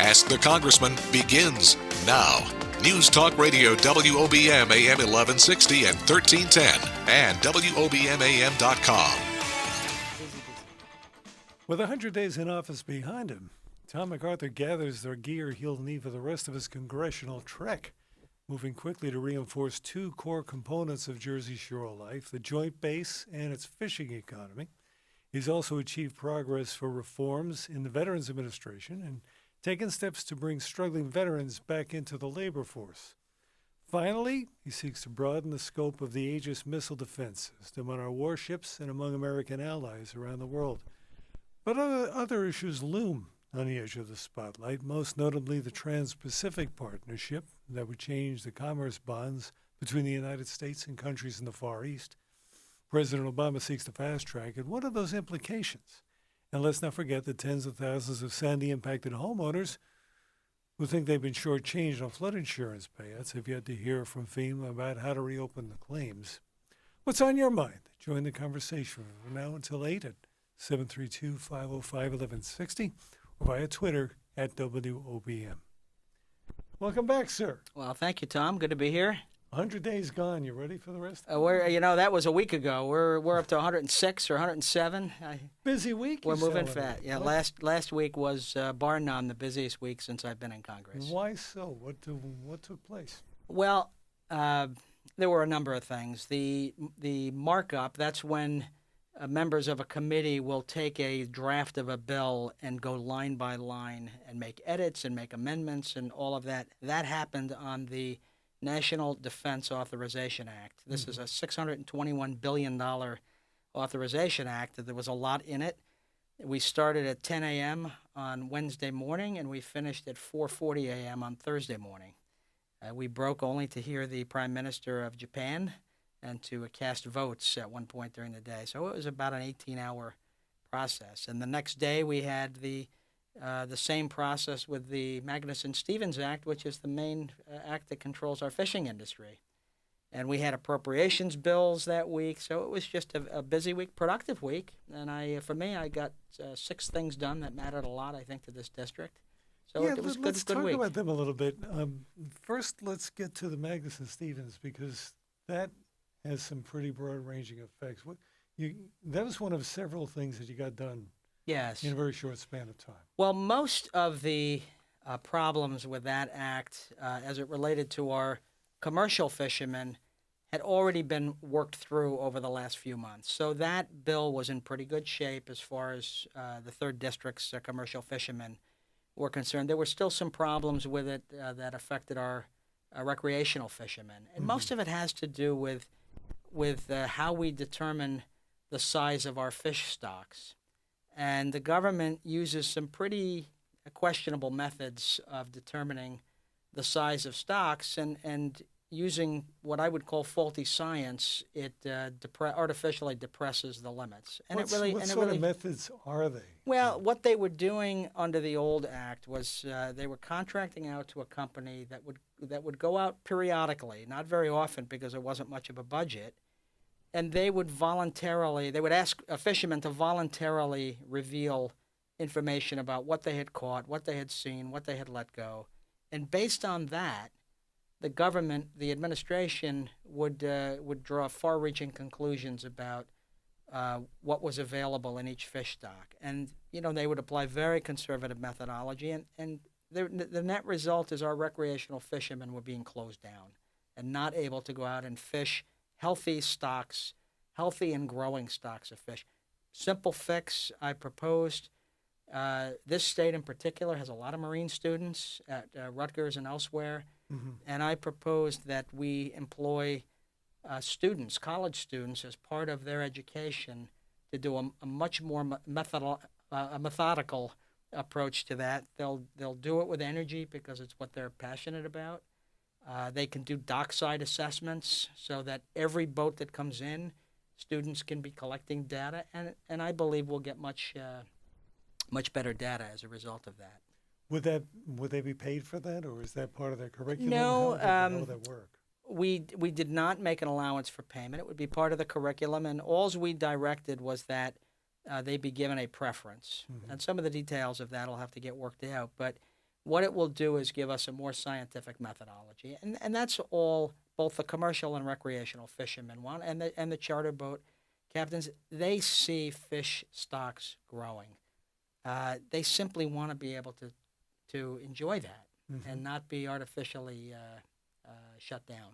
Ask the Congressman begins now. News Talk Radio WOBM-AM 1160 and 1310 and WOBM-AM.com. With 100 days in office behind him, Tom MacArthur gathers the gear he'll need for the rest of his congressional trek, moving quickly to reinforce two core components of Jersey Shore life, the Joint Base and its fishing economy. He's also achieved progress for reforms in the Veterans Administration and taken steps to bring struggling veterans back into the labor force. Finally, he seeks to broaden the scope of the Aegis missile defense system on our warships and among American allies around the world. But other issues loom on the edge of the spotlight, most notably the Trans-Pacific Partnership that would change the commerce bonds between the United States and countries in the Far East. President Obama seeks to fast-track it. What are those implications? And let's not forget the tens of thousands of Sandy-impacted homeowners who think they've been shortchanged on flood insurance payouts have yet to hear from FEMA about how to reopen the claims. What's on your mind? Join the conversation from now until 8 at 732-505-1160 or via Twitter at WOBM. Welcome back, sir. Well, thank you, Tom. Good to be here. 100 days gone. You ready for the rest? That was a week ago. We're up to 106 or 107. Busy week. We're moving fast. Yeah, last week was bar none the busiest week since I've been in Congress. Why so? What took place? Well, there were a number of things. The markup. That's when members of a committee will take a draft of a bill and go line by line and make edits and make amendments and all of that. That happened on the National Defense Authorization Act. This is a $621 billion authorization act. There was a lot in it. We started at 10 a.m. on Wednesday morning, and we finished at 4:40 a.m. on Thursday morning. We broke only to hear the Prime Minister of Japan and to cast votes at one point during the day. So it was about an 18-hour process. And the next day we had the same process with the Magnuson-Stevens Act, which is the main act that controls our fishing industry. And we had appropriations bills that week, so it was just a busy week, productive week. And I got 6 things done that mattered a lot, I think, to this district. So it was let's good talk week. about them a little bit. First, let's get to the Magnuson-Stevens because that has some pretty broad-ranging effects. That was one of several things that you got done. Yes. In a very short span of time. Well, most of the problems with that act, as it related to our commercial fishermen, had already been worked through over the last few months. So that bill was in pretty good shape as far as the 3rd District's commercial fishermen were concerned. There were still some problems with it that affected our recreational fishermen. And most of it has to do with how we determine the size of our fish stocks. And the government uses some pretty questionable methods of determining the size of stocks, and using what I would call faulty science, it artificially depresses the limits. And what sort of methods are they? Well, what they were doing under the old act was they were contracting out to a company that would go out periodically, not very often because there wasn't much of a budget. And they would ask a fisherman to voluntarily reveal information about what they had caught, what they had seen, what they had let go. And based on that, the government, the administration, would draw far-reaching conclusions about what was available in each fish stock. And, they would apply very conservative methodology. And the net result is our recreational fishermen were being closed down and not able to go out and fish healthy stocks, healthy and growing stocks of fish. Simple fix I proposed. This state in particular has a lot of marine students at Rutgers and elsewhere, and I proposed that we employ college students, as part of their education to do a much more methodical approach to that. They'll do it with energy because it's what they're passionate about. They can do dockside assessments so that every boat that comes in, students can be collecting data, and I believe we'll get much better data as a result of that. Would they be paid for that, or is that part of their curriculum? No, how would that work? We did not make an allowance for payment. It would be part of the curriculum, and all we directed was that they be given a preference. And some of the details of that will have to get worked out. But What it will do is give us a more scientific methodology, and that's all both the commercial and recreational fishermen want, and the charter boat captains. They see fish stocks growing. They simply want to be able to enjoy that and not be artificially shut down.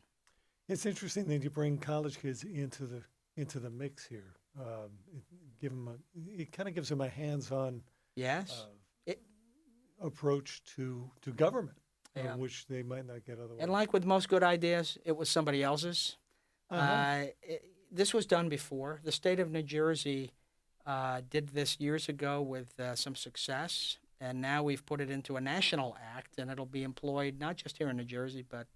It's interesting that you bring college kids into the mix here. It kind of gives them a hands-on Yes. approach to government, Yeah. which they might not get otherwise. And like with most good ideas, it was somebody else's. This was done before. The state of New Jersey did this years ago with some success, and now we've put it into a national act, and it'll be employed not just here in New Jersey, but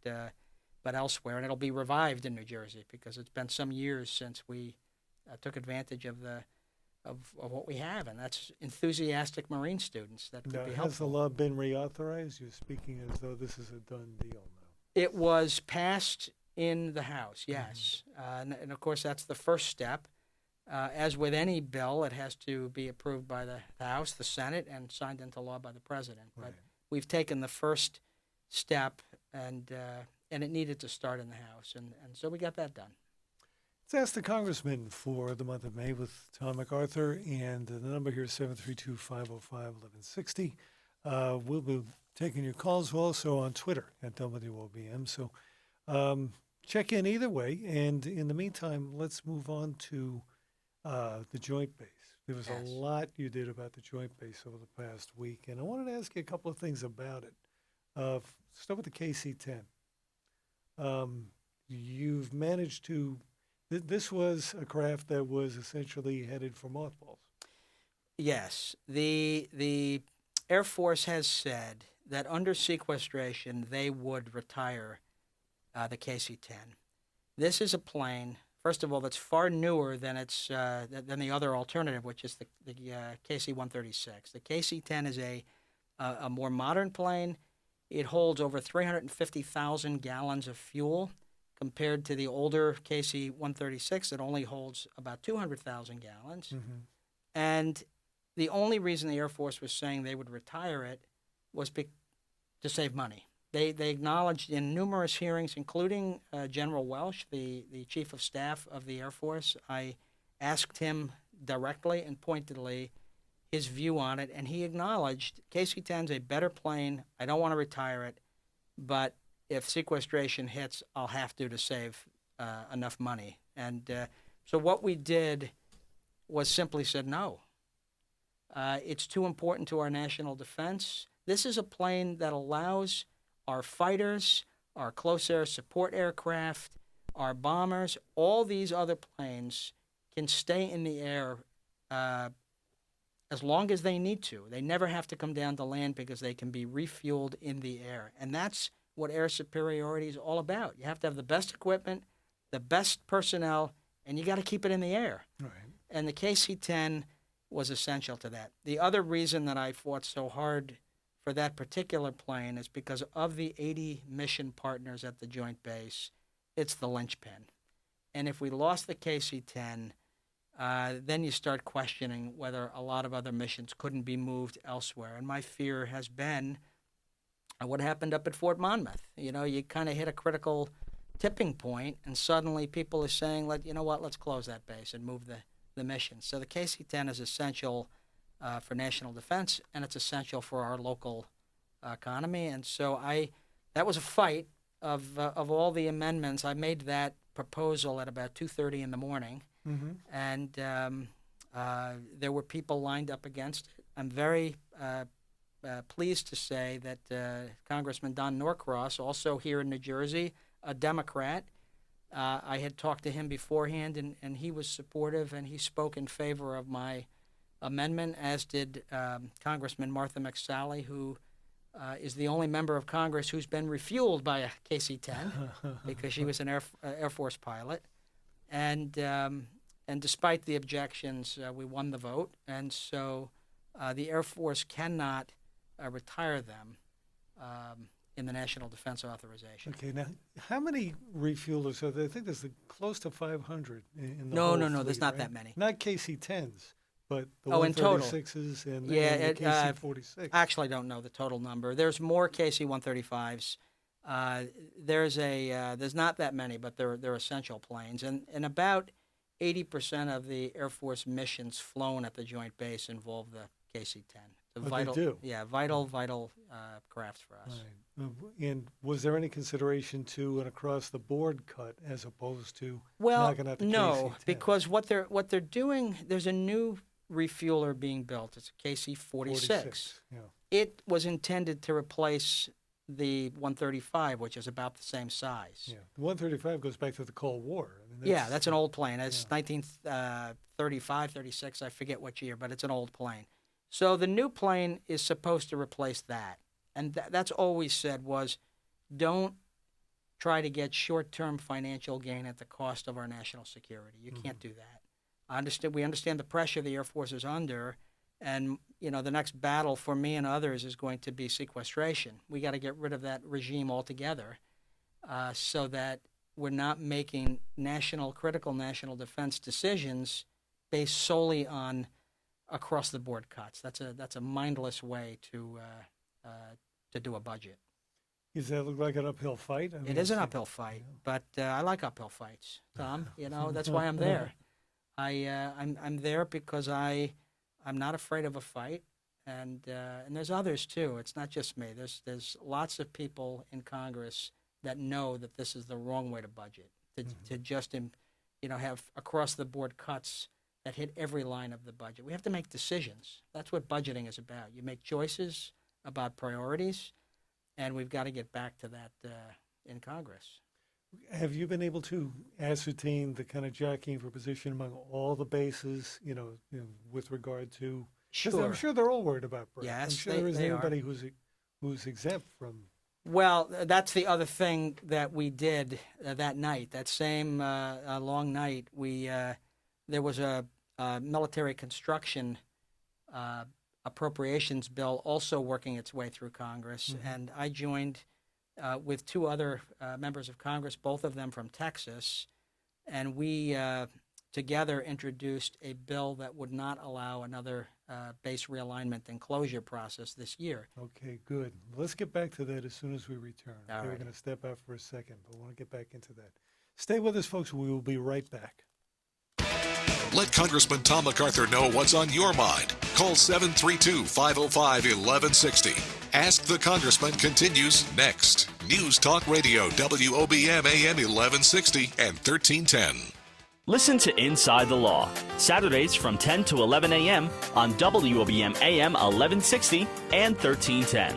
elsewhere, and it'll be revived in New Jersey because it's been some years since we took advantage of what we have, and that's enthusiastic Marine students that could Now, be has helpful. the law been reauthorized? You're speaking as though this is a done deal now. It was passed in the House, yes. And of course, that's the first step. As with any bill, it has to be approved by the House, the Senate, and signed into law by the President. Right. But we've taken the first step, and it needed to start in the House. And so we got that done. Let's ask the Congressman for the month of May with Tom MacArthur, and the number here is 732-505-1160. We'll be taking your calls. We're also on Twitter at WOBM, so check in either way. And in the meantime, let's move on to the Joint Base. There was a lot you did about the Joint Base over the past week, and I wanted to ask you a couple of things about it. Start with the KC-10. You've managed to... This was a craft that was essentially headed for mothballs. Yes. The Air Force has said that under sequestration, they would retire the KC-10. This is a plane, first of all, that's far newer than than the other alternative, which is the KC-136. The KC-10 is a more modern plane. It holds over 350,000 gallons of fuel, compared to the older KC-136 that only holds about 200,000 gallons. And the only reason the Air Force was saying they would retire it was to save money. They acknowledged in numerous hearings, including General Welsh, the Chief of Staff of the Air Force. I asked him directly and pointedly his view on it, and he acknowledged KC-10 is a better plane. I don't want to retire it, but if sequestration hits, I'll have to save enough money. And so what we did was simply said no. It's too important to our national defense. This is a plane that allows our fighters, our close air support aircraft, our bombers, all these other planes can stay in the air as long as they need to. They never have to come down to land because they can be refueled in the air. And that's what air superiority is all about. You have to have the best equipment, the best personnel, and you got to keep it in the air. Right. And the KC-10 was essential to that. The other reason that I fought so hard for that particular plane is because of the 80 mission partners at the Joint Base. It's the linchpin. And if we lost the KC-10, then you start questioning whether a lot of other missions couldn't be moved elsewhere. And my fear has been what happened up at Fort Monmouth. You know, you kind of hit a critical tipping point, and suddenly people are saying, let's close that base and move the mission. So the KC-10 is essential for national defense, and it's essential for our local economy. And so that was a fight of all the amendments. I made that proposal at about 2:30 in the morning, and there were people lined up against it. I'm very pleased to say that Congressman Don Norcross, also here in New Jersey, a Democrat, I had talked to him beforehand, and he was supportive, and he spoke in favor of my amendment, as did Congressman Martha McSally, who is the only member of Congress who's been refueled by a KC-10 because she was an Air Force pilot. And despite the objections, we won the vote, and so the Air Force cannot retire them in the National Defense Authorization. Okay, now, how many refuelers are there? I think there's close to 500 in the No, whole no, fleet, there's not right? that many. Not KC-10s, but the Oh, in total. 136s and Yeah, the KC-46. I actually don't know the total number. There's more KC-135s. There's not that many, but they're essential planes, and about 80% of the Air Force missions flown at the Joint Base involve the KC-10. It's a vital, they do? Yeah, vital craft for us. Right. And was there any consideration to an across-the-board cut as opposed to Well, knocking out the no, KC-10? because what they're doing, there's a new refueler being built. It's a KC-46. 46, yeah. It was intended to replace the 135, which is about the same size. Yeah, the 135 goes back to the Cold War. I mean, That's an old plane. It's 1935, 36, I forget what year, but it's an old plane. So the new plane is supposed to replace that. And that's always said was, don't try to get short-term financial gain at the cost of our national security. You can't do that. We understand the pressure the Air Force is under, and the next battle for me and others is going to be sequestration. We got to get rid of that regime altogether, so that we're not making critical national defense decisions based solely on across-the-board cuts. That's a mindless way to do a budget. Does that look like an uphill fight? I mean, It is an uphill fight, but I like uphill fights, Tom. That's why I'm there. I'm there because I'm not afraid of a fight, and there's others too. It's not just me. There's lots of people in Congress that know that this is the wrong way to budget. To just have across the board cuts that hit every line of the budget. We have to make decisions. That's what budgeting is about. You make choices about priorities, and we've got to get back to that in Congress. Have you been able to ascertain the kind of jockeying for position among all the bases, with regard to? Because I'm sure they're all worried about Brett. Yes, I'm sure there isn't anybody who's exempt from. Well, that's the other thing that we did that night. That same long night, there was a military construction appropriations bill also working its way through Congress, and I joined with two other members of Congress, both of them from Texas, and we together introduced a bill that would not allow another base realignment and closure process this year. Okay, good. Let's get back to that as soon as we return. All We're right. going to step out for a second, but I want to get back into that. Stay with us, folks. We will be right back. Let Congressman Tom MacArthur know what's on your mind. Call 732-505-1160. Ask the Congressman continues next. News Talk Radio, WOBM-AM 1160 and 1310. Listen to Inside the Law, Saturdays from 10 to 11 a.m. on WOBM-AM 1160 and 1310.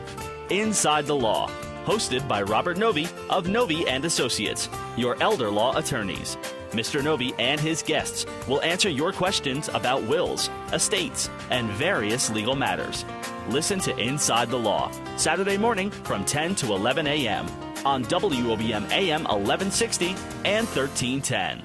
Inside the Law, hosted by Robert Novi of Novi and Associates, your elder law attorneys. Mr. Novi and his guests will answer your questions about wills, estates, and various legal matters. Listen to Inside the Law, Saturday morning from 10 to 11 a.m. on WOBM-AM 1160 and 1310.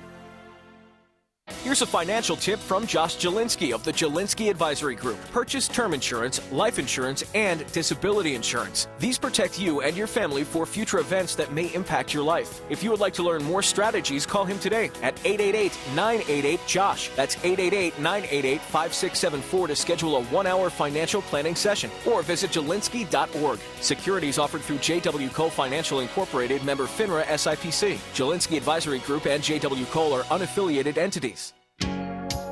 Here's a financial tip from Josh Jelinski of the Jelinski Advisory Group. Purchase term insurance, life insurance, and disability insurance. These protect you and your family for future events that may impact your life. If you would like to learn more strategies, call him today at 888-988-JOSH. That's 888-988-5674 to schedule a 1-hour financial planning session, or visit Jelinski.org. Securities offered through J.W. Cole Financial Incorporated, member FINRA SIPC. Jelinski Advisory Group and J.W. Cole are unaffiliated entities.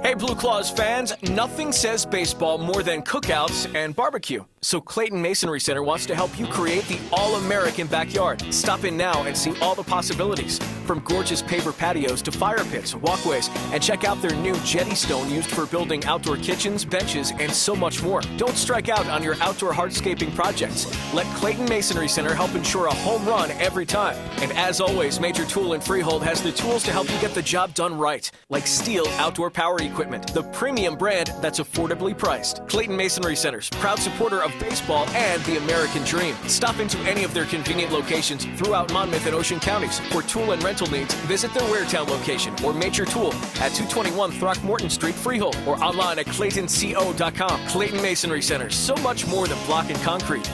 Hey Blue Claws fans, nothing says baseball more than cookouts and barbecue. So Clayton Masonry Center wants to help you create the all-American backyard. Stop in now and see all the possibilities. From gorgeous paver patios to fire pits, walkways, and check out their new jetty stone used for building outdoor kitchens, benches, and so much more. Don't strike out on your outdoor hardscaping projects. Let Clayton Masonry Center help ensure a home run every time. And as always, Major Tool and Freehold has the tools to help you get the job done right, like Steel Outdoor Power Equipment, the premium brand that's affordably priced. Clayton Masonry Centers, proud supporter of baseball and the American dream. Stop into any of their convenient locations throughout Monmouth and Ocean counties. For tool and rental needs, visit their Waretown location or Major Tool at 221 Throckmorton Street, Freehold, or online at claytonco.com. Clayton Masonry Centers, so much more than block and concrete.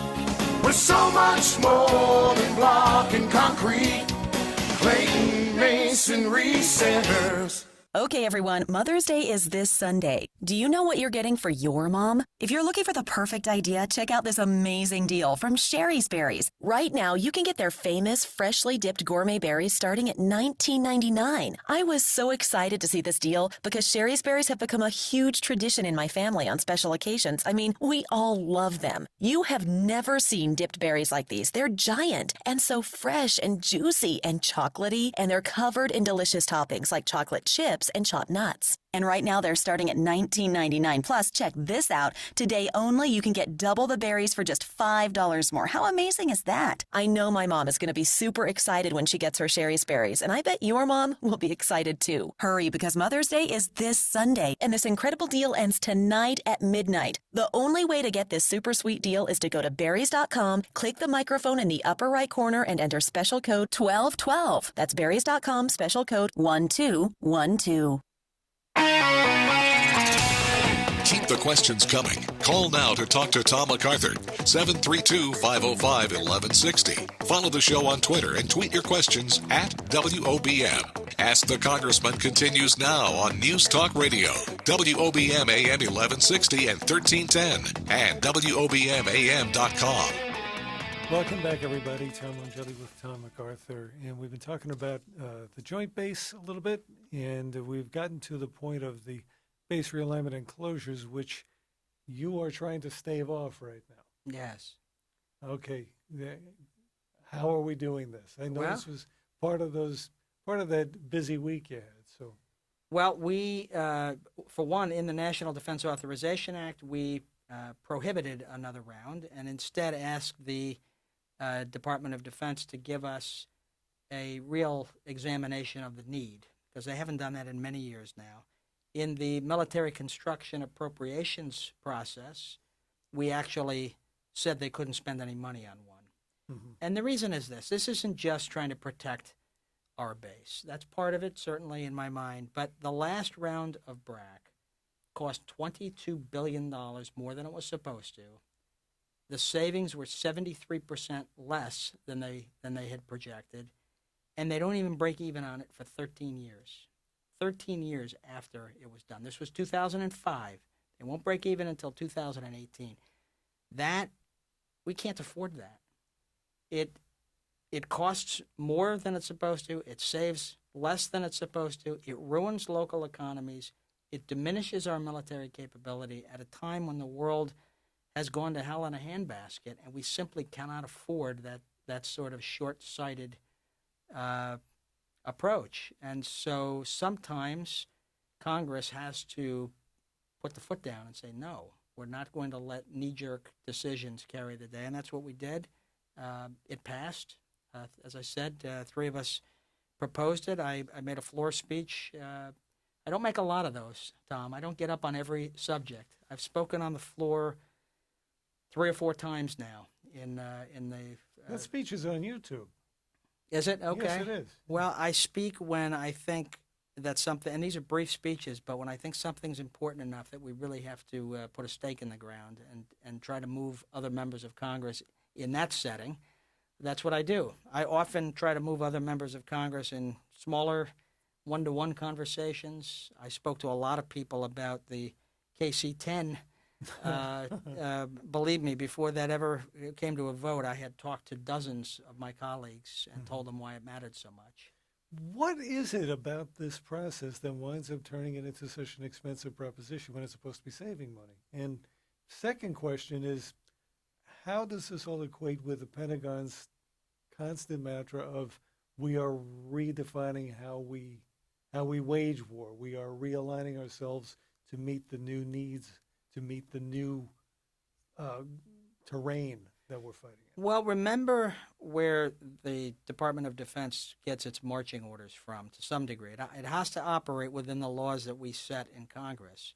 We're so much more than block and concrete. Clayton Masonry Centers. Okay, everyone, Mother's Day is this Sunday. Do you know what you're getting for your mom? If you're looking for the perfect idea, check out this amazing deal from Sherry's Berries. Right now, you can get their famous freshly dipped gourmet berries starting at $19.99. I was so excited to see this deal because Sherry's Berries have become a huge tradition in my family on special occasions. I mean, we all love them. You have never seen dipped berries like these. They're giant and so fresh and juicy and chocolatey, and they're covered in delicious toppings like chocolate chips and chopped nuts. And right now they're starting at $19.99. Plus, check this out. Today only, you can get double the berries for just $5 more. How amazing is that? I know my mom is going to be super excited when she gets her Sherry's Berries, and I bet your mom will be excited too. Hurry, because Mother's Day is this Sunday, and this incredible deal ends tonight at midnight. The only way to get this super sweet deal is to go to berries.com, click the microphone in the upper right corner, and enter special code 1212. That's berries.com, special code 1212. Keep the questions coming. Call now to talk to Tom MacArthur. 732-505-1160. Follow the show on Twitter and tweet your questions at WOBM. Ask the Congressman continues now on News Talk Radio, WOBM-AM 1160 and 1310, and WOBM-AM.com. Welcome back, everybody. Tom Longelli with Tom MacArthur. And we've been talking about the Joint Base a little bit, and we've gotten to the point of the base realignment and closures, which you are trying to stave off right now. Yes. Okay. How are we doing this? I know this was part of that busy week you had. So, well, we, for one, in the National Defense Authorization Act, we prohibited another round and instead asked the Department of Defense to give us a real examination of the need, because they haven't done that in many years now. In the military construction appropriations process, we actually said they couldn't spend any money on one. Mm-hmm. And the reason is this. This isn't just trying to protect our base. That's part of it, certainly, in my mind. But the last round of BRAC cost $22 billion more than it was supposed to. The savings were 73% less than they had projected, and they don't even break even on it for 13 years. 13 years after it was done. This was 2005. They won't break even until 2018. That, we can't afford that. It costs more than it's supposed to. It saves less than it's supposed to. It ruins local economies. It diminishes our military capability at a time when the world has gone to hell in a handbasket, and we simply cannot afford that sort of short-sighted approach. And so sometimes Congress has to put the foot down and say, no, we're not going to let knee-jerk decisions carry the day. And that's what we did. It passed. As I said, three of us proposed it. I made a floor speech. I don't make a lot of those, Tom. I don't get up on every subject. I've spoken on the floor 3 or 4 times now in the... that speech is on YouTube. Is it? Okay. Yes, it is. Well, I speak when I think that something, and these are brief speeches, but when I think something's important enough that we really have to put a stake in the ground and try to move other members of Congress in that setting, that's what I do. I often try to move other members of Congress in smaller one-to-one conversations. I spoke to a lot of people about the KC-10. Believe me, before that ever came to a vote, I had talked to dozens of my colleagues and told them why it mattered so much. What is it about this process that winds up turning it into such an expensive proposition when it's supposed to be saving money? And second question is, how does this all equate with the Pentagon's constant mantra of we are redefining how we wage war? We are realigning ourselves to meet the new needs, to meet the new terrain that we're fighting in. Well, remember where the Department of Defense gets its marching orders from to some degree. It has to operate within the laws that we set in Congress.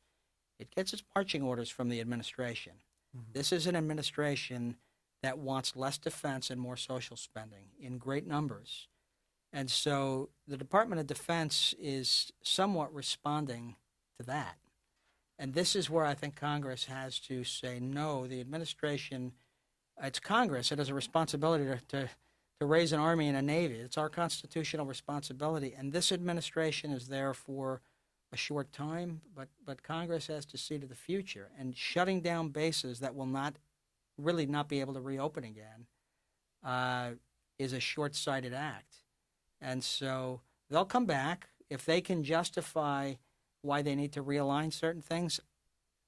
It gets its marching orders from the administration. Mm-hmm. This is an administration that wants less defense and more social spending in great numbers. And so the Department of Defense is somewhat responding to that. And this is where I think Congress has to say, no, the administration, it's Congress that has a responsibility to raise an army and a navy. It's our constitutional responsibility. And this administration is there for a short time, but Congress has to see to the future. And shutting down bases that will not be able to reopen again is a short-sighted act. And so they'll come back. If they can justify why they need to realign certain things,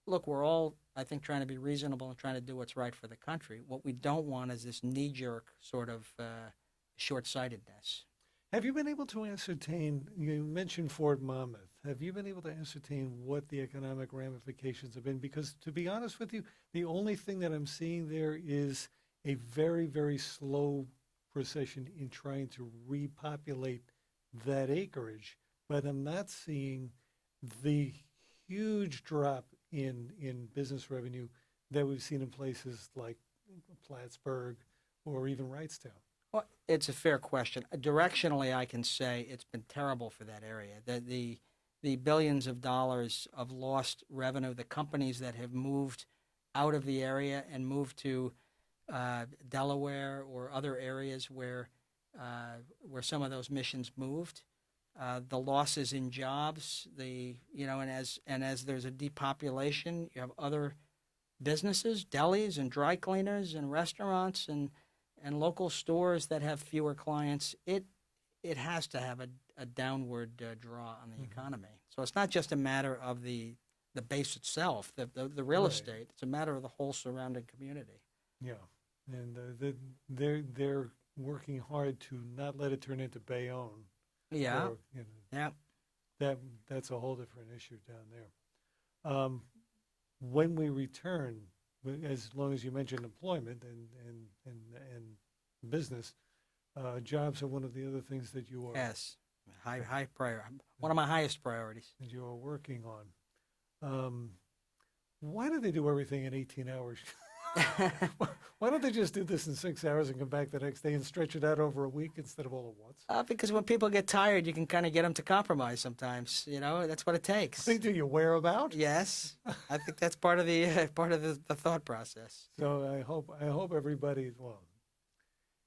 look, we're all, I think, trying to be reasonable and trying to do what's right for the country. What we don't want is this knee-jerk sort of short-sightedness. Have you been able to ascertain, you mentioned Fort Monmouth, have you been able to ascertain what the economic ramifications have been? Because to be honest with you, the only thing that I'm seeing there is a very, very slow procession in trying to repopulate that acreage, but I'm not seeing the huge drop in business revenue that we've seen in places like Plattsburgh or even Wrightstown. Well, it's a fair question. Directionally, I can say it's been terrible for that area. The billions of dollars of lost revenue, the companies that have moved out of the area and moved to Delaware or other areas where some of those missions moved, the losses in jobs, and as there's a depopulation, you have other businesses, delis and dry cleaners and restaurants and local stores that have fewer clients. It has to have a downward draw on the economy. So it's not just a matter of the base itself, the real Right. estate. It's a matter of the whole surrounding community. Yeah, and they're working hard to not let it turn into Bayonne. Yeah. Or, Yeah. That's a whole different issue down there. When we return, as long as you mentioned employment and business, jobs are one of the other things that you are Yes. High priority. One of my highest priorities. that you are working on. Why do they do everything in 18 hours? Why don't they just do this in 6 hours and come back the next day and stretch it out over a week instead of all at once? Because when people get tired, you can kind of get them to compromise sometimes. That's what it takes. Do you wear them out? Yes, I think that's part of the thought process. So I hope everybody. Well,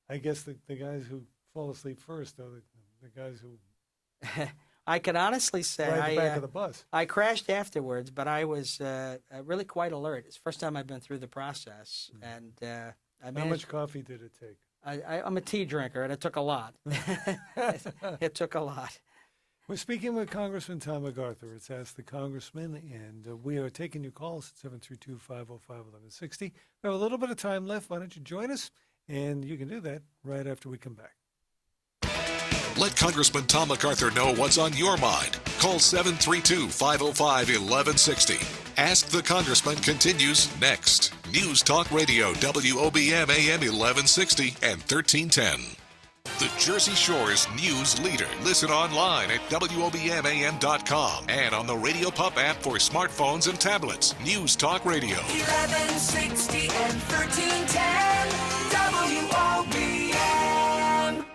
I guess the guys who fall asleep first are the guys who I can honestly say ride the back of the bus. I crashed afterwards, but I was really quite alert. It's the first time I've been through the process, and I How managed. much coffee did it take? I'm a tea drinker, and it took a lot. It took a lot. We're speaking with Congressman Tom MacArthur. It's Ask the Congressman, and we are taking your calls at 732-505-1160. We have a little bit of time left. Why don't you join us? And you can do that right after we come back. Let Congressman Tom MacArthur know what's on your mind. Call 732-505-1160. Ask the Congressman continues next. News Talk Radio, WOBM-AM 1160 and 1310. The Jersey Shore's news leader. Listen online at WOBMAM.com and on the Radio Pup app for smartphones and tablets. News Talk Radio. 1160 and 1310 WOBM.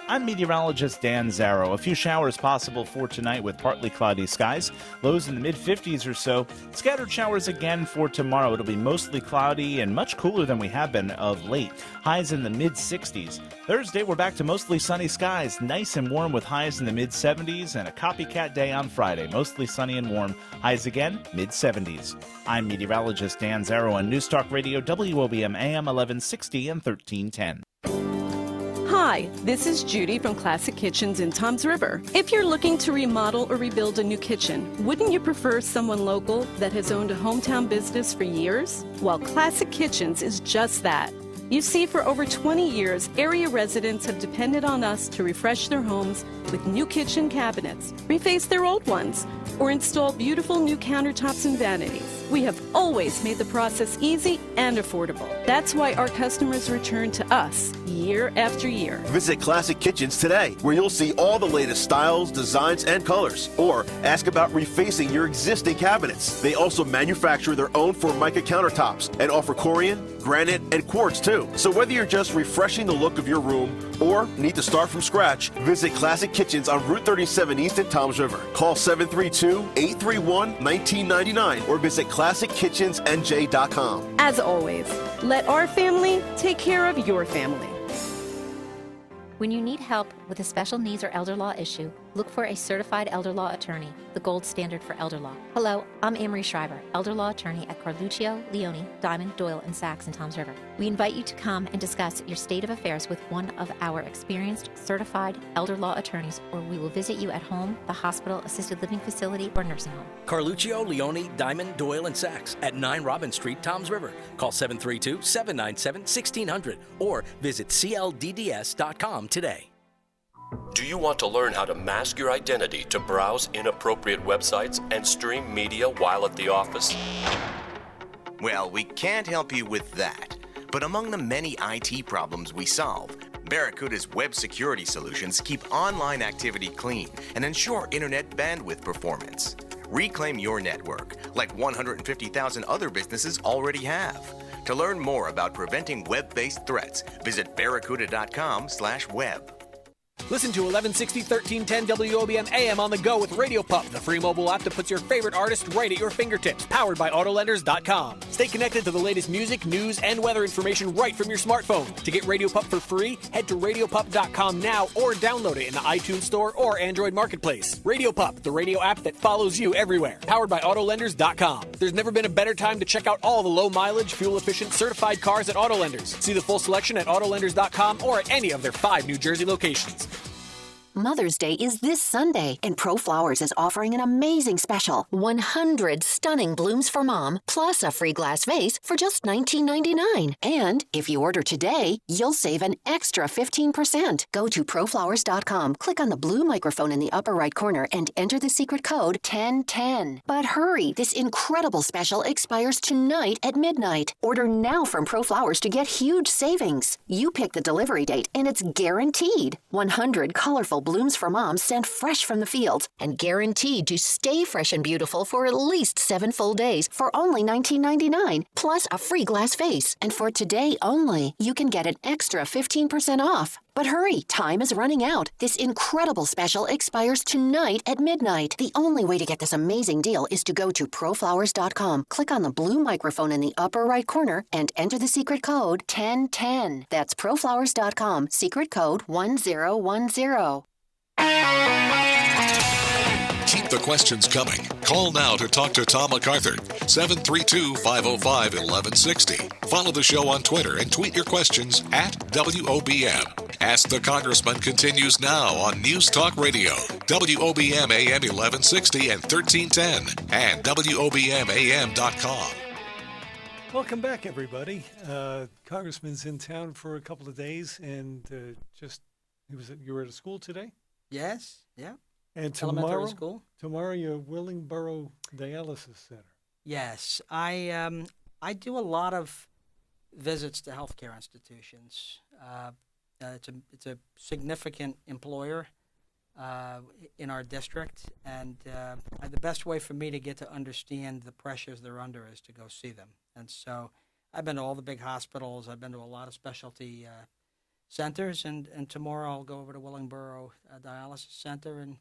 I'm meteorologist Dan Zarrow. A few showers possible for tonight with partly cloudy skies. Lows in the mid-50s or so. Scattered showers again for tomorrow. It'll be mostly cloudy and much cooler than we have been of late. Highs in the mid-60s. Thursday, we're back to mostly sunny skies. Nice and warm with highs in the mid-70s. And a copycat day on Friday. Mostly sunny and warm. Highs again, mid-70s. I'm meteorologist Dan Zarrow on News Talk Radio, WOBM-AM 1160 and 1310. Hi, this is Judy from Classic Kitchens in Toms River. If you're looking to remodel or rebuild a new kitchen, wouldn't you prefer someone local that has owned a hometown business for years? Well, Classic Kitchens is just that. You see, for over 20 years, area residents have depended on us to refresh their homes with new kitchen cabinets, reface their old ones, or install beautiful new countertops and vanities. We have always made the process easy and affordable. That's why our customers return to us year after year. Visit Classic Kitchens today, where you'll see all the latest styles, designs, and colors. Or ask about refacing your existing cabinets. They also manufacture their own Formica countertops and offer Corian, granite, and quartz too. So whether you're just refreshing the look of your room or need to start from scratch, visit Classic Kitchens on Route 37 East in Toms River. Call 732-831-1999 or visit ClassicKitchensNJ.com. As always, let our family take care of your family. When you need help with a special needs or elder law issue, look for a certified elder law attorney, the gold standard for elder law. Hello, I'm Amory Schreiber, elder law attorney at Carluccio, Leone, Diamond, Doyle, and Sachs in Toms River. We invite you to come and discuss your state of affairs with one of our experienced, certified elder law attorneys, or we will visit you at home, the hospital, assisted living facility, or nursing home. Carluccio, Leone, Diamond, Doyle, and Sachs at 9 Robin Street, Toms River. Call 732-797-1600 or visit cldds.com today. Do you want to learn how to mask your identity to browse inappropriate websites and stream media while at the office? Well, we can't help you with that. But among the many IT problems we solve, Barracuda's web security solutions keep online activity clean and ensure internet bandwidth performance. Reclaim your network, like 150,000 other businesses already have. To learn more about preventing web-based threats, visit barracuda.com/web. Listen to 1160 1310 WOBM-AM on the go with Radio Pup, the free mobile app that puts your favorite artist right at your fingertips, powered by Autolenders.com. Stay connected to the latest music, news, and weather information right from your smartphone. To get Radio Pup for free, head to RadioPup.com now or download it in the iTunes Store or Android Marketplace. Radio Pup, the radio app that follows you everywhere, powered by Autolenders.com. There's never been a better time to check out all the low-mileage, fuel-efficient, certified cars at Autolenders. See the full selection at Autolenders.com or at any of their 5 New Jersey locations. Mother's Day is this Sunday, and Pro Flowers is offering an amazing special. 100 stunning blooms for Mom, plus a free glass vase for just $19.99. And if you order today, you'll save an extra 15%. Go to proflowers.com, click on the blue microphone in the upper right corner, and enter the secret code 1010. But hurry, this incredible special expires tonight at midnight. Order now from Pro Flowers to get huge savings. You pick the delivery date, and it's guaranteed. 100 colorful blooms for Mom sent fresh from the fields and guaranteed to stay fresh and beautiful for at least 7 full days for only $19.99, plus a free glass vase. And for today only, you can get an extra 15% off. But hurry, time is running out. This incredible special expires tonight at midnight. The only way to get this amazing deal is to go to proflowers.com, click on the blue microphone in the upper right corner, and enter the secret code 1010. That's proflowers.com, secret code 1010. Keep the questions coming. Call now to talk to Tom MacArthur. 732-505-1160. Follow the show on Twitter and tweet your questions at WOBM. Ask the Congressman continues now on News Talk Radio, WOBM-AM 1160 and 1310, and WOBM-AM.com. Welcome back, everybody. Congressman's in town for a couple of days, and you were at a school today? Yes, yeah. And Elementary school. Tomorrow, your Willingboro Dialysis Center. Yes, I do a lot of visits to healthcare institutions. It's a significant employer in our district, and the best way for me to get to understand the pressures they're under is to go see them. And so I've been to all the big hospitals. I've been to a lot of specialty centers, and tomorrow I'll go over to Willingboro Dialysis Center and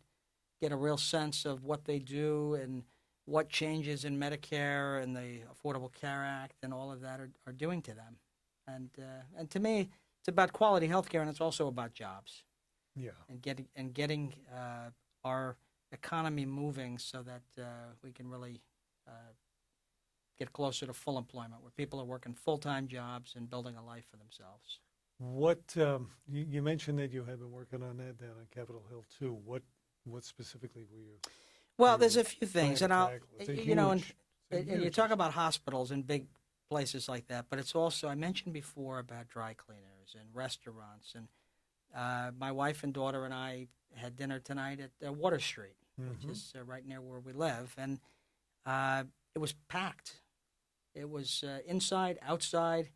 get a real sense of what they do and what changes in Medicare and the Affordable Care Act and all of that are doing to them. And to me, it's about quality health care, and it's also about jobs. Yeah. And getting our economy moving so that we can really get closer to full employment, where people are working full-time jobs and building a life for themselves. What you mentioned that you have been working on that down on Capitol Hill too. What specifically were you? Well, there's a few things, and and you talk about hospitals and big places like that, but it's also, I mentioned before about dry cleaners and restaurants, and my wife and daughter and I had dinner tonight at Water Street, which is right near where we live, and it was packed. It was inside, outside.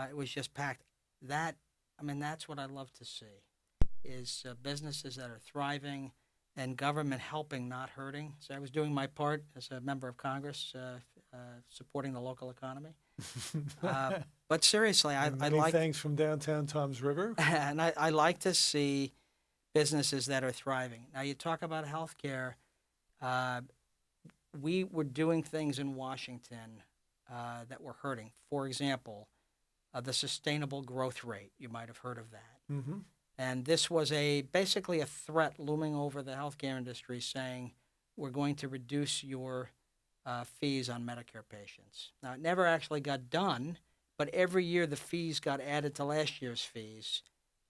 It was just packed. That's what I love to see, is businesses that are thriving and government helping, not hurting. So I was doing my part as a member of Congress, supporting the local economy. But seriously, I like... Thanks from downtown Toms River. And I like to see businesses that are thriving. Now, you talk about healthcare. We were doing things in Washington that were hurting. For example, the sustainable growth rate. You might have heard of that. Mm-hmm. And this was basically a threat looming over the healthcare industry saying, we're going to reduce your fees on Medicare patients. Now, it never actually got done, but every year the fees got added to last year's fees.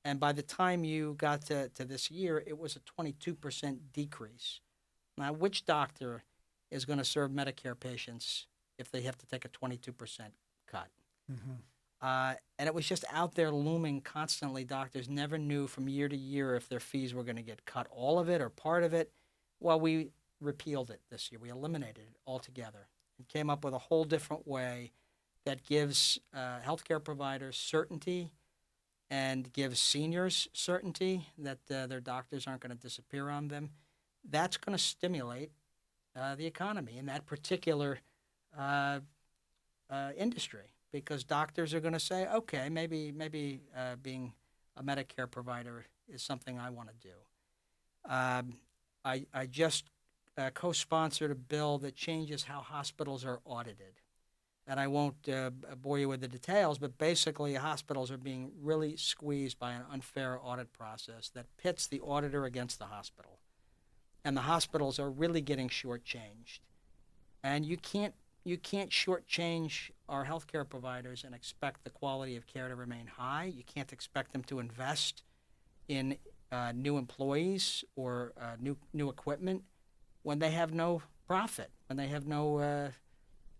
And by the time you got to this year, it was a 22% decrease. Now, which doctor is going to serve Medicare patients if they have to take a 22% cut? And it was just out there looming constantly. Doctors never knew from year to year if their fees were going to get cut, all of it or part of it. Well, we repealed it this year. We eliminated it altogether and came up with a whole different way that gives healthcare providers certainty and gives seniors certainty that their doctors aren't going to disappear on them. That's going to stimulate the economy in that particular industry, because doctors are going to say, okay, maybe being a Medicare provider is something I want to do. I just co-sponsored a bill that changes how hospitals are audited. And I won't bore you with the details, but basically hospitals are being really squeezed by an unfair audit process that pits the auditor against the hospital. And the hospitals are really getting shortchanged. And you can't shortchange our healthcare providers and expect the quality of care to remain high. You can't expect them to invest in new employees or new equipment when they have no profit, when they have no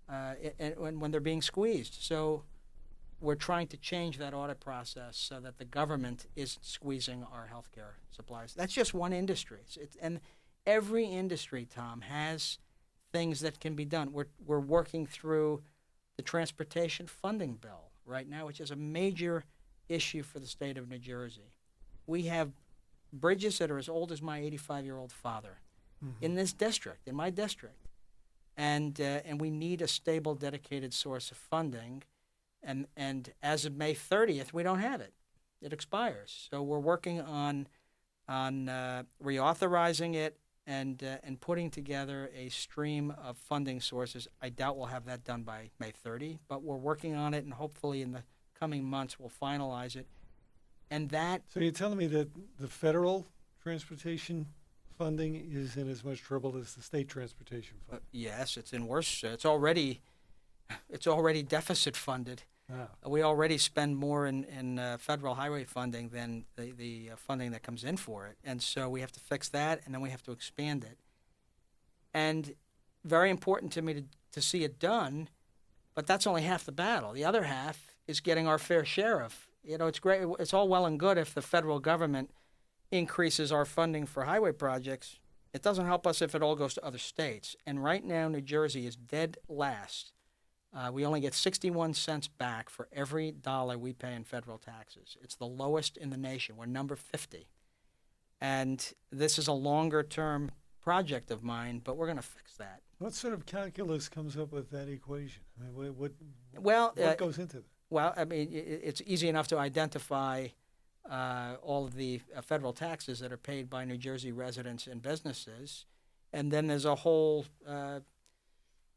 when they're being squeezed. So we're trying to change that audit process so that the government isn't squeezing our healthcare suppliers. That's just one industry. And every industry, Tom, has things that can be done. We're working through the transportation funding bill right now, which is a major issue for the state of New Jersey. We have bridges that are as old as my 85-year-old father in this district, in my district. And we need a stable, dedicated source of funding. And as of May 30th, we don't have it. It expires. So we're working on reauthorizing it and putting together a stream of funding sources. I doubt we'll have that done by May 30, but we're working on it, and hopefully in the coming months we'll finalize it. And that. So you're telling me that the federal transportation funding is in as much trouble as the state transportation fund? Yes, it's in worse. It's already deficit funded. Ah. We already spend more in federal highway funding than the funding that comes in for it. And so we have to fix that, and then we have to expand it. And very important to me to see it done, but that's only half the battle. The other half is getting our fair share of. It's great. It's all well and good if the federal government increases our funding for highway projects. It doesn't help us if it all goes to other states. And right now, New Jersey is dead last. We only get 61 cents back for every dollar we pay in federal taxes. It's the lowest in the nation. We're number 50. And this is a longer-term project of mine, but we're going to fix that. What sort of calculus comes up with that equation? I mean, what goes into that? Well, I mean, it's easy enough to identify all of the federal taxes that are paid by New Jersey residents and businesses. And then there's a whole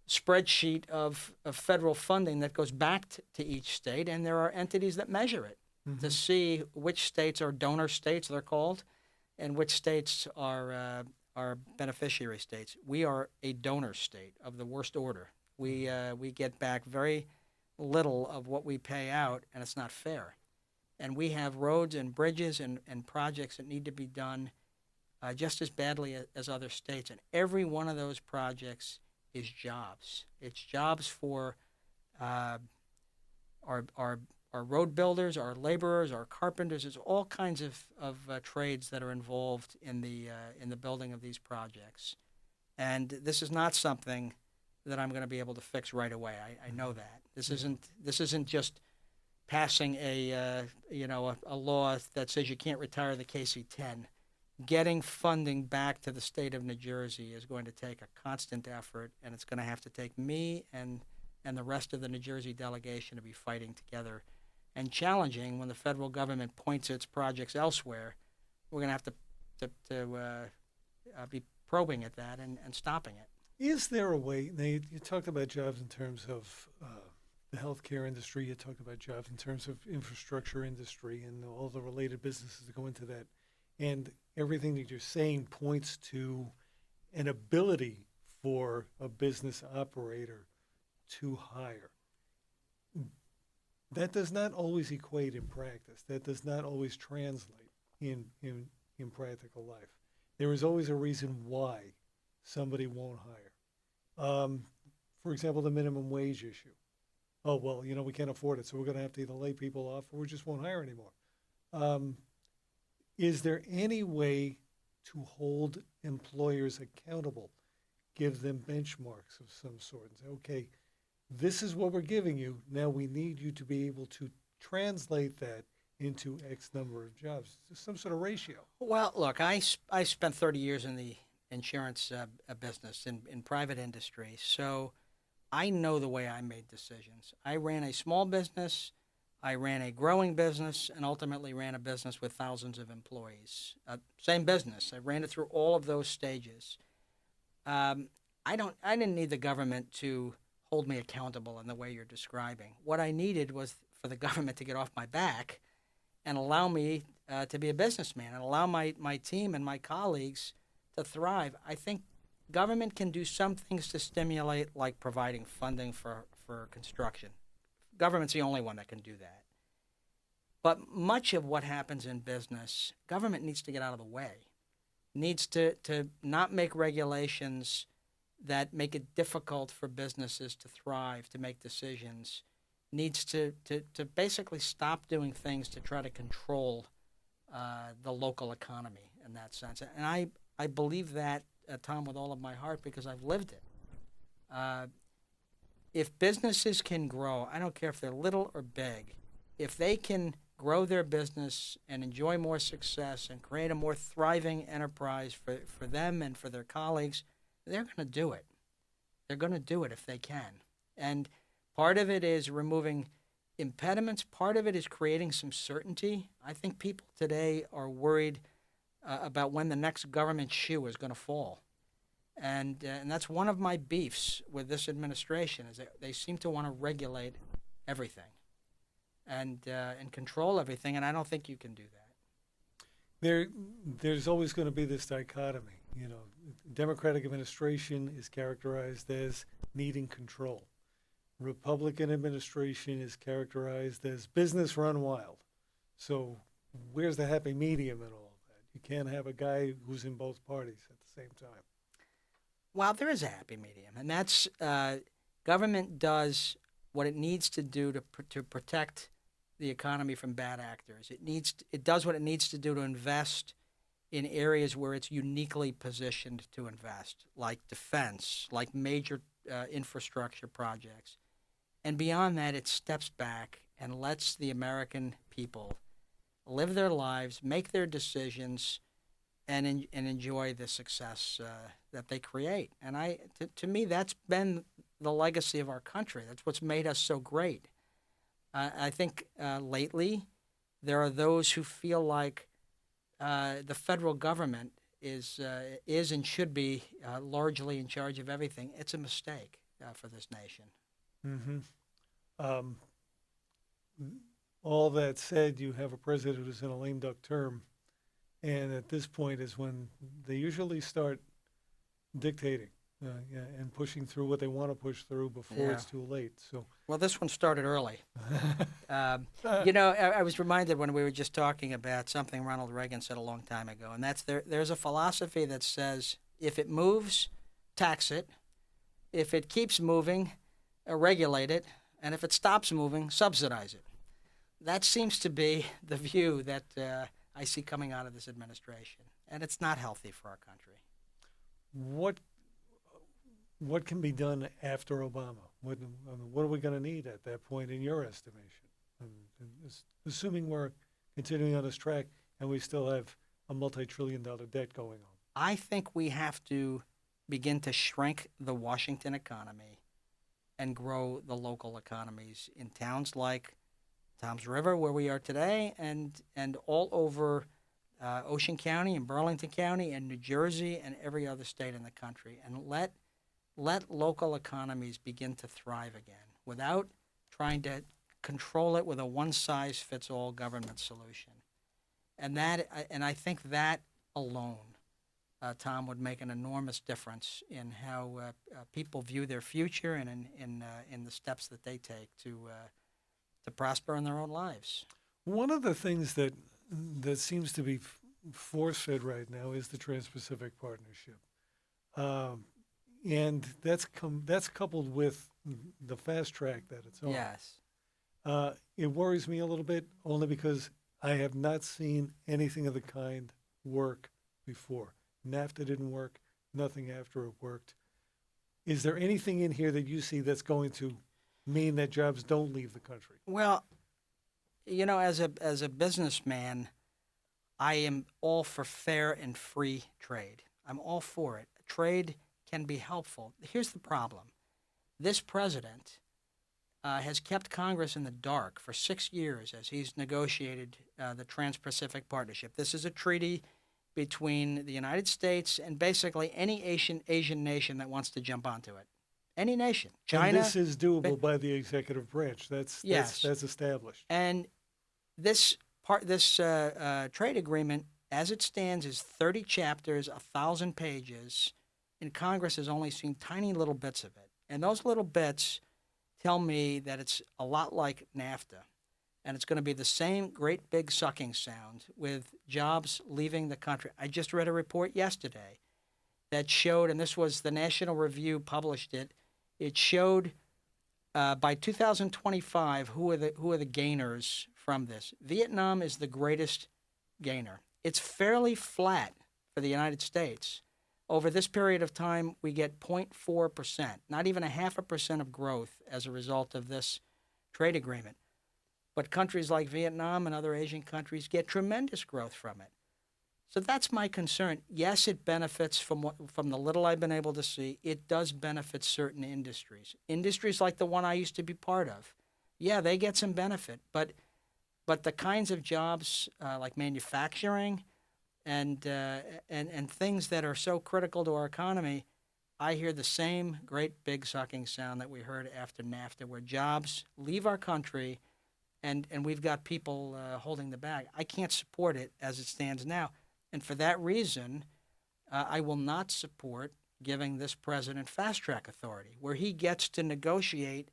spreadsheet of federal funding that goes back to each state, and there are entities that measure it to see which states are donor states, they're called, and which states are beneficiary states. We are a donor state of the worst order. We get back very little of what we pay out, and it's not fair. And we have roads and bridges and projects that need to be done just as badly as other states. And every one of those projects is jobs. It's jobs for our road builders, our laborers, our carpenters. There's all kinds of trades that are involved in the building of these projects. And this is not something that I'm going to be able to fix right away. I know that. This isn't just passing a law that says you can't retire the KC-10. Getting funding back to the state of New Jersey is going to take a constant effort, and it's going to have to take me and the rest of the New Jersey delegation to be fighting together and challenging when the federal government points its projects elsewhere. We're going to have to be probing at that and stopping it. Is there a way? Now you talked about jobs in terms of the healthcare industry. You talked about jobs in terms of infrastructure industry and all the related businesses that go into that. And everything that you're saying points to an ability for a business operator to hire. That does not always equate in practice. That does not always translate in practical life. There is always a reason why somebody won't hire. For example, the minimum wage issue. Oh, well, we can't afford it, so we're going to have to either lay people off or we just won't hire anymore. Is there any way to hold employers accountable, give them benchmarks of some sort, and say, okay, this is what we're giving you. Now we need you to be able to translate that into X number of jobs, some sort of ratio. Well, look, I spent 30 years in the insurance business in private industry, so I know the way I made decisions. I ran a small business, I ran a growing business, and ultimately ran a business with thousands of employees. Same business. I ran it through all of those stages. I didn't need the government to hold me accountable in the way you're describing. What I needed was for the government to get off my back and allow me to be a businessman and allow my team and my colleagues to thrive. I think government can do some things to stimulate, like providing funding for construction. Government's the only one that can do that. But much of what happens in business, government needs to get out of the way, needs to not make regulations that make it difficult for businesses to thrive, to make decisions, needs to basically stop doing things to try to control the local economy in that sense. And I believe that, Tom, with all of my heart, because I've lived it. If businesses can grow, I don't care if they're little or big, if they can grow their business and enjoy more success and create a more thriving enterprise for them and for their colleagues, they're going to do it. They're going to do it if they can. And part of it is removing impediments. Part of it is creating some certainty. I think people today are worried about when the next government shoe is going to fall. And that's one of my beefs with this administration, is that they seem to want to regulate everything and control everything, and I don't think you can do that. There's always going to be this dichotomy. Democratic administration is characterized as needing control. Republican administration is characterized as business run wild. So where's the happy medium in all of that? You can't have a guy who's in both parties at the same time. Well, there is a happy medium, and that's government does what it needs to do to protect the economy from bad actors. It does what it needs to do to invest in areas where it's uniquely positioned to invest, like defense, like major infrastructure projects. And beyond that, it steps back and lets the American people live their lives, make their decisions, and enjoy the success that they create. And to me, that's been the legacy of our country. That's what's made us so great. I think lately there are those who feel like the federal government is and should be largely in charge of everything. It's a mistake for this nation. Mm-hmm. All that said, you have a president who's in a lame duck term, and at this point is when they usually start dictating and pushing through what they want to push through before it's too late. So, well, this one started early. I was reminded when we were just talking about something Ronald Reagan said a long time ago, and that's there's a philosophy that says if it moves, tax it. If it keeps moving, regulate it. And if it stops moving, subsidize it. That seems to be the view that I see coming out of this administration, and it's not healthy for our country. What can be done after Obama? What are we going to need at that point, in your estimation? Assuming we're continuing on this track and we still have a multi-trillion-dollar debt going on. I think we have to begin to shrink the Washington economy and grow the local economies in towns like Toms River, where we are today, and all over Ocean County and Burlington County and New Jersey and every other state in the country, and let local economies begin to thrive again without trying to control it with a one-size-fits-all government solution. And I think that alone, Tom, would make an enormous difference in how people view their future and in the steps that they take to prosper in their own lives. One of the things that seems to be force-fed right now is the Trans-Pacific Partnership, and that's coupled with the fast track that it's on. Yes. It worries me a little bit only because I have not seen anything of the kind work before. NAFTA didn't work. Nothing after it worked. Is there anything in here that you see that's going to mean that jobs don't leave the country? Well, you know, as a businessman, I am all for fair and free trade. I'm all for it. Trade can be helpful. Here's the problem. This president has kept Congress in the dark for 6 years as he's negotiated the Trans-Pacific Partnership. This is a treaty between the United States and basically any Asian nation that wants to jump onto it. Any nation. China. And this is doable by the executive branch. That's established. And this trade agreement, as it stands, is 30 chapters, 1,000 pages, and Congress has only seen tiny little bits of it. And those little bits tell me that it's a lot like NAFTA, and it's going to be the same great big sucking sound with jobs leaving the country. I just read a report yesterday that showed, and this was the National Review published it, it showed by 2025 who are the gainers from this. Vietnam is the greatest gainer. It's fairly flat for the United States. Over this period of time, we get 0.4%, not even 0.5% of growth as a result of this trade agreement. But countries like Vietnam and other Asian countries get tremendous growth from it. So that's my concern. Yes, it benefits from the little I've been able to see. It does benefit certain industries. Industries like the one I used to be part of. Yeah, they get some benefit, but the kinds of jobs like manufacturing and things that are so critical to our economy, I hear the same great big sucking sound that we heard after NAFTA, where jobs leave our country, and we've got people holding the bag. I can't support it as it stands now. And for that reason, I will not support giving this president fast-track authority, where he gets to negotiate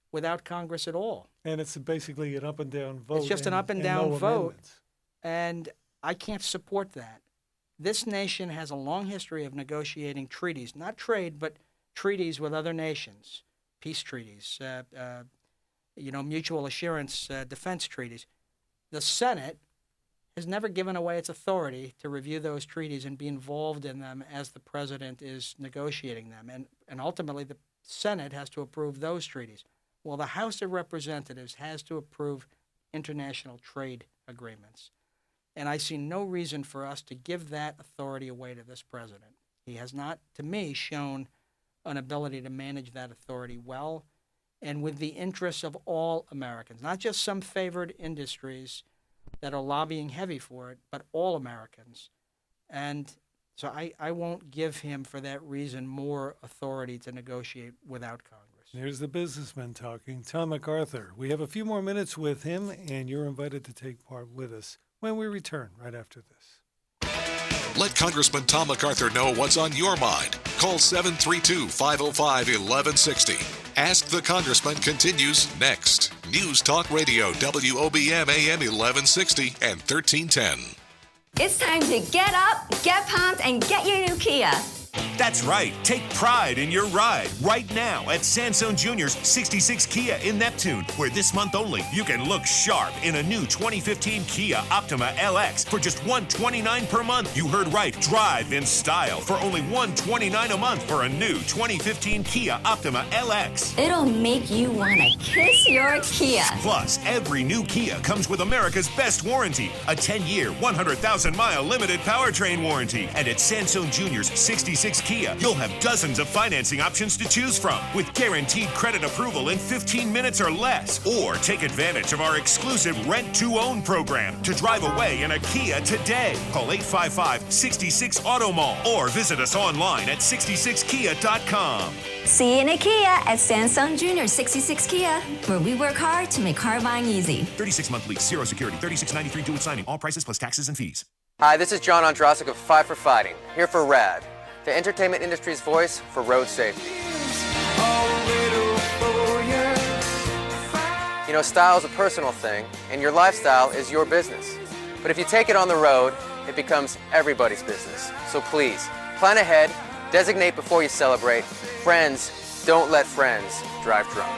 without Congress at all. And it's basically an up-and-down vote. It's just an up-and-down vote, amendments. And I can't support that. This nation has a long history of negotiating treaties, not trade, but treaties with other nations, peace treaties, mutual assurance defense treaties. The Senate has never given away its authority to review those treaties and be involved in them as the president is negotiating them. And ultimately, the Senate has to approve those treaties. Well, the House of Representatives has to approve international trade agreements. And I see no reason for us to give that authority away to this president. He has not, to me, shown an ability to manage that authority well and with the interests of all Americans, not just some favored industries that are lobbying heavy for it, but all Americans. And so I won't give him, for that reason, more authority to negotiate without Congress. There's the businessman talking, Tom MacArthur. We have a few more minutes with him, and you're invited to take part with us when we return right after this. Let Congressman Tom MacArthur know what's on your mind. Call 732-505-1160. Ask the Congressman continues next. News Talk Radio, WOBM-AM 1160 and 1310. It's time to get up, get pumped, and get your new Kia. That's right. Take pride in your ride right now at Sansone Jr.'s 66 Kia in Neptune, where this month only you can look sharp in a new 2015 Kia Optima LX for just $129 per month. You heard right. Drive in style for only $129 a month for a new 2015 Kia Optima LX. It'll make you want to kiss your Kia. Plus, every new Kia comes with America's best warranty, a 10-year, 100,000-mile limited powertrain warranty. And at Sansone Jr.'s 66 66 Kia, you'll have dozens of financing options to choose from with guaranteed credit approval in 15 minutes or less. Or take advantage of our exclusive rent-to-own program to drive away in a Kia today. Call 855-66-AUTO-MALL or visit us online at 66kia.com. See you in a Kia at Sansone Jr. 66 Kia, where we work hard to make car buying easy. 36-month lease, 0 security, $36.93 due at signing. All prices plus taxes and fees. Hi, this is John Ondrasik of Five for Fighting, here for RAD, the entertainment industry's voice for road safety. You know, style is a personal thing, and your lifestyle is your business. But if you take it on the road, it becomes everybody's business. So please, plan ahead, designate before you celebrate. Friends, don't let friends drive drunk.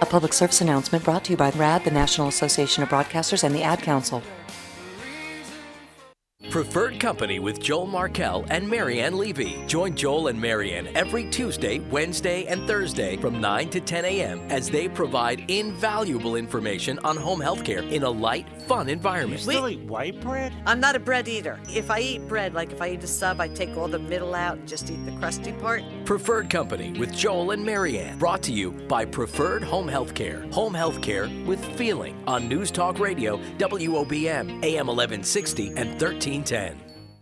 A public service announcement brought to you by RAD, the National Association of Broadcasters, and the Ad Council. Preferred Company with Joel Markell and Marianne Levy. Join Joel and Marianne every Tuesday, Wednesday, and Thursday from 9 to 10 a.m. as they provide invaluable information on home health care in a light, fun environment. You still eat white bread? I'm not a bread eater. If I eat bread, like if I eat a sub, I take all the middle out and just eat the crusty part. Preferred Company with Joel and Marianne. Brought to you by Preferred Home Health Care. Home health care with feeling on News Talk Radio, WOBM, AM 1160 and 1310.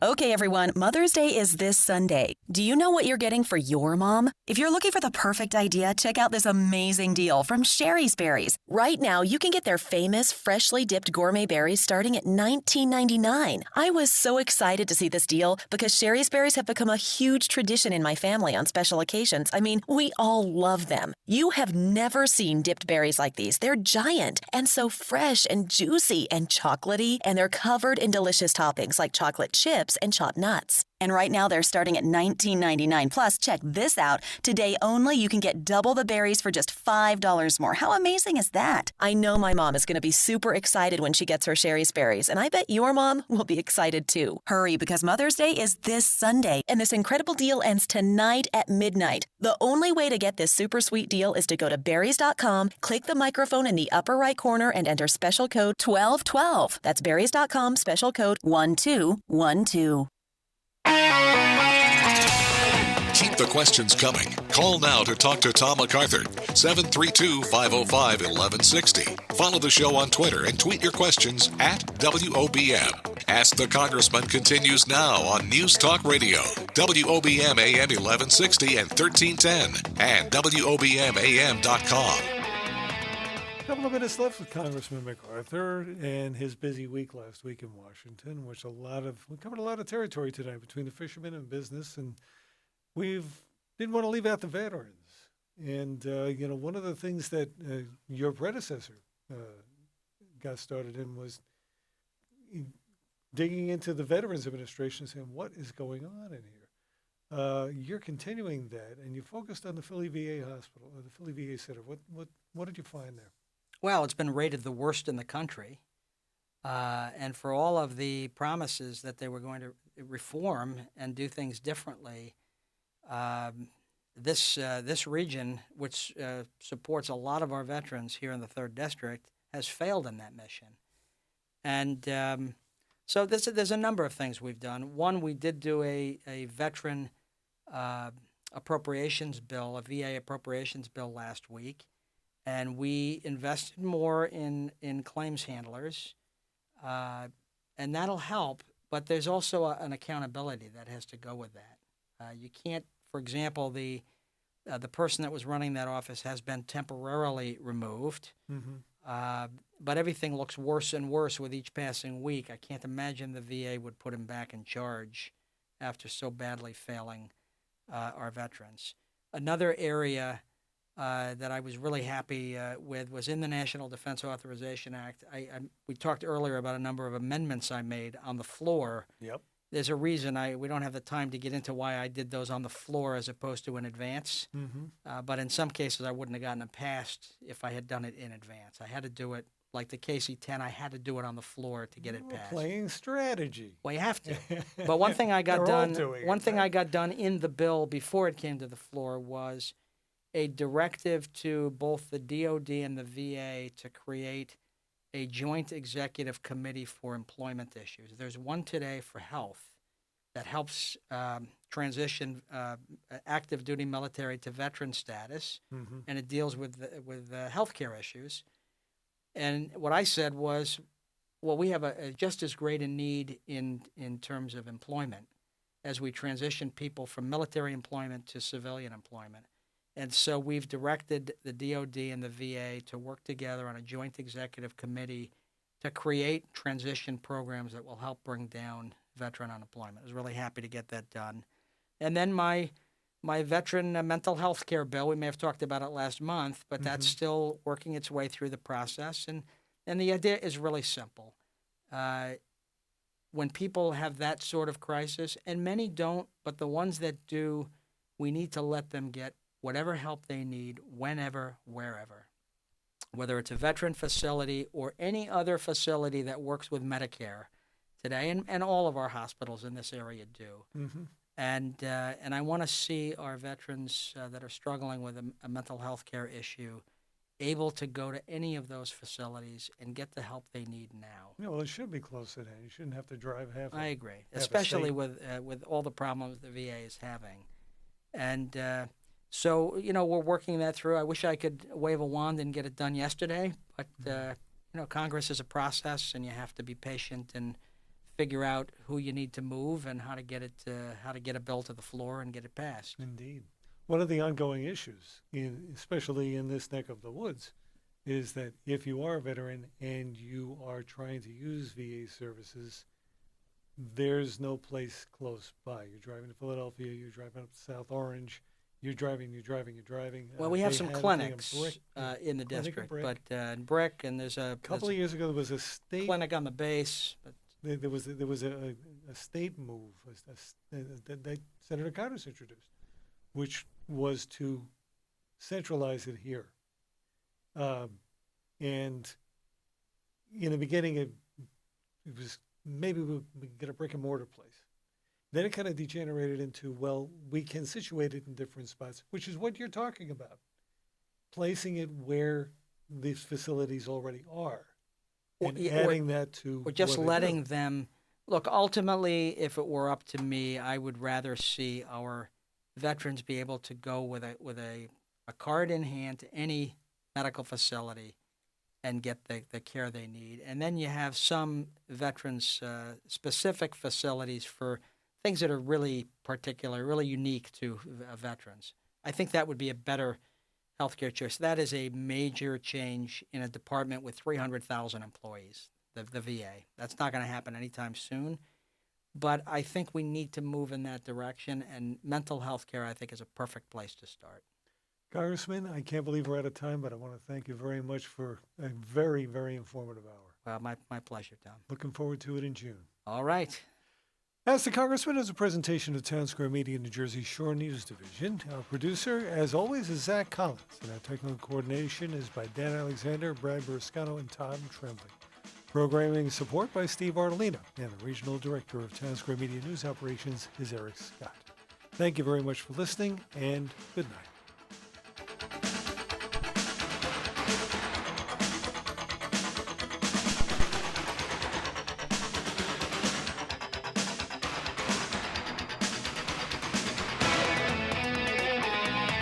Okay, everyone, Mother's Day is this Sunday. Do you know what you're getting for your mom? If you're looking for the perfect idea, check out this amazing deal from Sherry's Berries. Right now, you can get their famous freshly dipped gourmet berries starting at $19.99. I was so excited to see this deal because Sherry's Berries have become a huge tradition in my family on special occasions. I mean, we all love them. You have never seen dipped berries like these. They're giant and so fresh and juicy and chocolatey, and they're covered in delicious toppings like chocolate chips and chopped nuts. And right now they're starting at $19.99. Plus, check this out. Today only, you can get double the berries for just $5 more. How amazing is that? I know my mom is going to be super excited when she gets her Sherry's Berries, and I bet your mom will be excited too. Hurry, because Mother's Day is this Sunday, and this incredible deal ends tonight at midnight. The only way to get this super sweet deal is to go to berries.com, click the microphone in the upper right corner, and enter special code 1212. That's berries.com, special code 1212. Keep the questions coming. Call now to talk to Tom MacArthur, 732-505-1160. Follow the show on Twitter and tweet your questions at WOBM. Ask the Congressman continues now on News Talk Radio, WOBM-AM 1160 and 1310, and WOBM-AM.com. A couple of minutes left with Congressman MacArthur and his busy week last week in Washington, which we covered a lot of territory tonight between the fishermen and business, and we didn't want to leave out the veterans. And one of the things that your predecessor got started in was digging into the Veterans Administration, saying what is going on in here. You're continuing that, and you focused on the Philly VA hospital, or the Philly VA Center. What did you find there? Well, it's been rated the worst in the country. And for all of the promises that they were going to reform and do things differently, this region, which supports a lot of our veterans here in the 3rd District, has failed in that mission. And so there's a number of things we've done. One, we did do a veteran appropriations bill, a VA appropriations bill last week. And we invested more in claims handlers, and that'll help. But there's also an accountability that has to go with that. You can't, for example, the person that was running that office has been temporarily removed, but everything looks worse and worse with each passing week. I can't imagine the VA would put him back in charge after so badly failing our veterans. Another area that I was really happy with was in the National Defense Authorization Act. We talked earlier about a number of amendments I made on the floor. Yep. There's a reason we don't have the time to get into why I did those on the floor as opposed to in advance. But in some cases, I wouldn't have gotten it passed if I had done it in advance. I had to do it like the KC-10. I had to do it on the floor to get it passed. Playing strategy. Well, you have to. But one thing I got done. I got done in the bill before it came to the floor was a directive to both the DOD and the VA to create a joint executive committee for employment issues. There's one today for health that helps transition active duty military to veteran status, and it deals with healthcare issues. And what I said was, well, we have a just as great a need in terms of employment as we transition people from military employment to civilian employment. And so we've directed the DOD and the VA to work together on a joint executive committee to create transition programs that will help bring down veteran unemployment. I was really happy to get that done. And then my veteran mental health care bill, we may have talked about it last month, but that's still working its way through the process. And the idea is really simple. When people have that sort of crisis, and many don't, but the ones that do, we need to let them get whatever help they need, whenever, wherever. Whether it's a veteran facility or any other facility that works with Medicare today, and all of our hospitals in this area do. And I want to see our veterans that are struggling with a mental health care issue able to go to any of those facilities and get the help they need now. Yeah, well, it should be close to that. You shouldn't have to drive half. I agree, especially with all the problems the VA is having. And so, we're working that through. I wish I could wave a wand and get it done yesterday, but, Congress is a process, and you have to be patient and figure out who you need to move and how to get a bill to the floor and get it passed. Indeed. One of the ongoing issues, especially in this neck of the woods, is that if you are a veteran and you are trying to use VA services, there's no place close by. You're driving to Philadelphia, you're driving up to South Orange, you're driving. Well, we have some clinics in the district, but in Brick, and there's a couple of years ago there was a state clinic on the base. But there was a state move that Senator Connors introduced, which was to centralize it here. And in the beginning, it was maybe we get a brick and mortar place. Then it kind of degenerated into, well, we can situate it in different spots, which is what you're talking about, placing it where these facilities already are, and adding that to. Or just letting them look. Ultimately, if it were up to me, I would rather see our veterans be able to go with a card in hand to any medical facility and get the care they need. And then you have some veterans specific facilities for things that are really particular, really unique to veterans. I think that would be a better healthcare choice. That is a major change in a department with 300,000 employees, the VA. That's not going to happen anytime soon. But I think we need to move in that direction, and mental health care, I think, is a perfect place to start. Congressman, I can't believe we're out of time, but I want to thank you very much for a very, very informative hour. Well, my pleasure, Tom. Looking forward to it in June. All right. Ask the Congressman is a presentation of Town Square Media New Jersey Shore News Division. Our producer, as always, is Zach Collins, and our technical coordination is by Dan Alexander, Brad Burrascano, and Tom Tremblay. Programming support by Steve Artolino, and the Regional Director of Town Square Media News Operations is Eric Scott. Thank you very much for listening, and good night.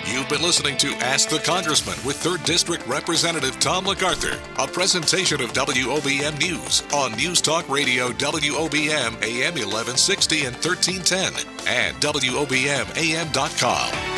You've been listening to Ask the Congressman with 3rd District Representative Tom MacArthur, a presentation of WOBM News on News Talk Radio WOBM-AM 1160 and 1310 and WOBM-AM.com.